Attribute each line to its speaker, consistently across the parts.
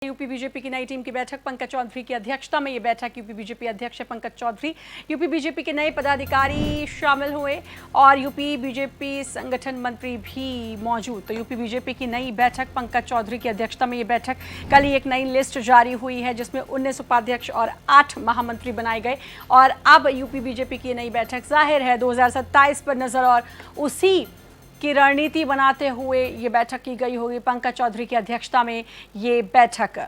Speaker 1: UP BJP की नई team की बैठक पंकज चौधरी की अध्यक्षता में ये बैठक यूपी बीजेपी अध्यक्ष पंकज चौधरी, यूपी बीजेपी के नए पदाधिकारी शामिल हुए और यूपी बीजेपी संगठन मंत्री भी मौजूद। तो यूपी बीजेपी की नई बैठक पंकज चौधरी की अध्यक्षता में ये बैठक, कल ही एक नई लिस्ट जारी हुई है जिसमें 19 उपाध्यक्ष और 8 महामंत्री बनाए गए और अब यूपी बीजेपी की नई बैठक जाहिर है 2027 पर नजर और उसी की रणनीति बनाते हुए ये बैठक की गई होगी। पंकज चौधरी की अध्यक्षता में ये बैठक,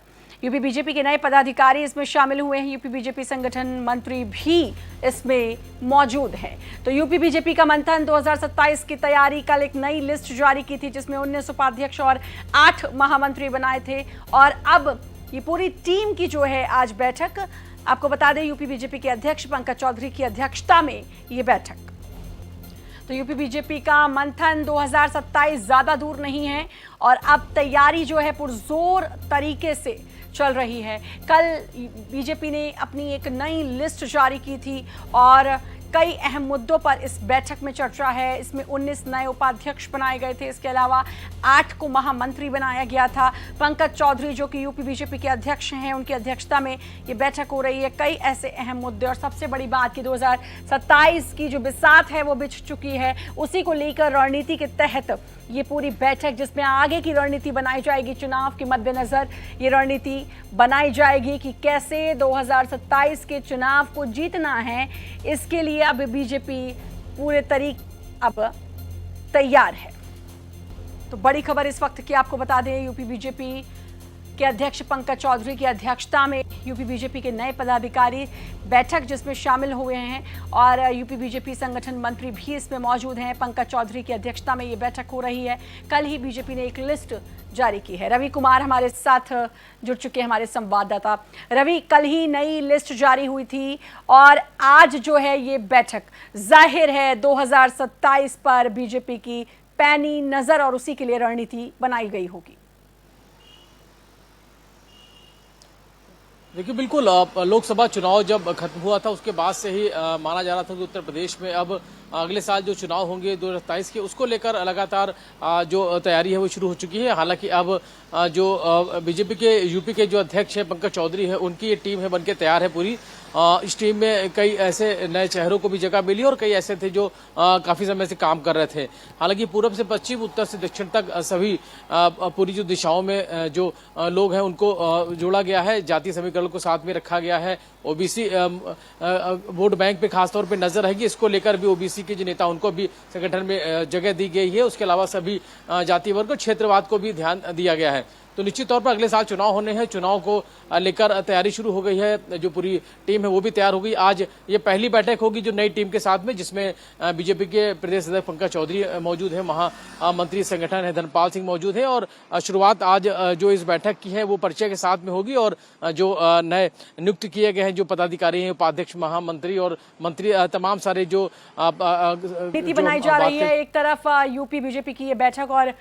Speaker 1: यूपी बीजेपी के नए पदाधिकारी इसमें शामिल हुए हैं, यूपी बीजेपी संगठन मंत्री भी इसमें मौजूद हैं। तो यूपी बीजेपी का मंथन 2027 की तैयारी, कल एक नई लिस्ट जारी की थी जिसमें 19 उपाध्यक्ष और 8 महामंत्री बनाए थे और अब ये पूरी टीम की जो है आज बैठक, आपको बता दें यूपी बीजेपी के अध्यक्ष पंकज चौधरी की अध्यक्षता में ये बैठक। तो यूपी बीजेपी का मंथन 2027 ज्यादा दूर नहीं है और अब तैयारी जो है पुरजोर तरीके से चल रही है। कल बीजेपी ने अपनी एक नई लिस्ट जारी की थी और कई अहम मुद्दों पर इस बैठक में चर्चा है। इसमें 19 नए उपाध्यक्ष बनाए गए थे, इसके अलावा 8 को महामंत्री बनाया गया था। पंकज चौधरी जो कि यूपी बीजेपी के अध्यक्ष हैं, उनकी अध्यक्षता में ये बैठक हो रही है। कई ऐसे अहम मुद्दे और सबसे बड़ी बात कि 2027 की जो बिसात है वो बिछ चुकी है, उसी को लेकर रणनीति के तहत ये पूरी बैठक जिसमें आगे की रणनीति बनाई जाएगी, चुनाव के मद्देनजर ये रणनीति बनाई जाएगी कि कैसे 2027 के चुनाव को जीतना है। इसके लिए अब बीजेपी पूरे तरीके अब तैयार है। तो बड़ी खबर इस वक्त की आपको बता दें, यूपी बीजेपी के अध्यक्ष पंकज चौधरी की अध्यक्षता में यूपी बीजेपी के नए पदाधिकारी बैठक जिसमें शामिल हुए हैं और यूपी बीजेपी संगठन मंत्री भी इसमें मौजूद हैं। पंकज चौधरी की अध्यक्षता में ये बैठक हो रही है। कल ही बीजेपी ने एक लिस्ट जारी की है। रवि कुमार हमारे साथ जुड़ चुके हैं, हमारे संवाददाता। रवि, कल ही नई लिस्ट जारी हुई थी और आज जो है ये बैठक, जाहिर है 2027 पर बीजेपी की पैनी नजर और उसी के लिए रणनीति बनाई गई होगी।
Speaker 2: देखिए बिल्कुल, लोकसभा चुनाव जब खत्म हुआ था उसके बाद से ही माना जा रहा था कि उत्तर प्रदेश में अब अगले साल जो चुनाव होंगे 2027 के, उसको लेकर लगातार जो तैयारी है वो शुरू हो चुकी है। हालांकि अब जो बीजेपी के यूपी के जो अध्यक्ष हैं पंकज चौधरी है, उनकी ये टीम है बनके तैयार है पूरी। इस टीम में कई ऐसे नए चेहरों को भी जगह मिली और कई ऐसे थे जो काफी समय से काम कर रहे थे। हालांकि पूरब से पश्चिम, उत्तर से दक्षिण तक सभी पूरी जो दिशाओं में जो लोग हैं उनको जोड़ा गया है, जातीय समीकरण को साथ में रखा गया है। ओबीसी वोट बैंक पे खासतौर पे नजर रहेगी, इसको लेकर भी ओबीसी के जो नेता उनको भी संगठन में जगह दी गई है। उसके अलावा सभी जातीय वर्ग और क्षेत्रवाद को भी ध्यान दिया गया है। तो निश्चित तौर पर अगले साल चुनाव होने हैं, चुनाव को लेकर तैयारी शुरू हो गई है। जो पूरी टीम है वो भी तैयार हो गई। आज ये पहली बैठक होगी जो नई टीम के साथ में, जिसमें बीजेपी के प्रदेश अध्यक्ष पंकज चौधरी मौजूद है, महामंत्री संगठन है धर्मपाल सिंह मौजूद है और शुरुआत आज जो इस बैठक की है वो परिचय के साथ में होगी और जो नए नियुक्त किए गए हैं जो पदाधिकारी हैं, उपाध्यक्ष, महामंत्री और मंत्री, तमाम सारे जो
Speaker 1: नीति बनाई जा रही है। एक तरफ यूपी बीजेपी की ये बैठक और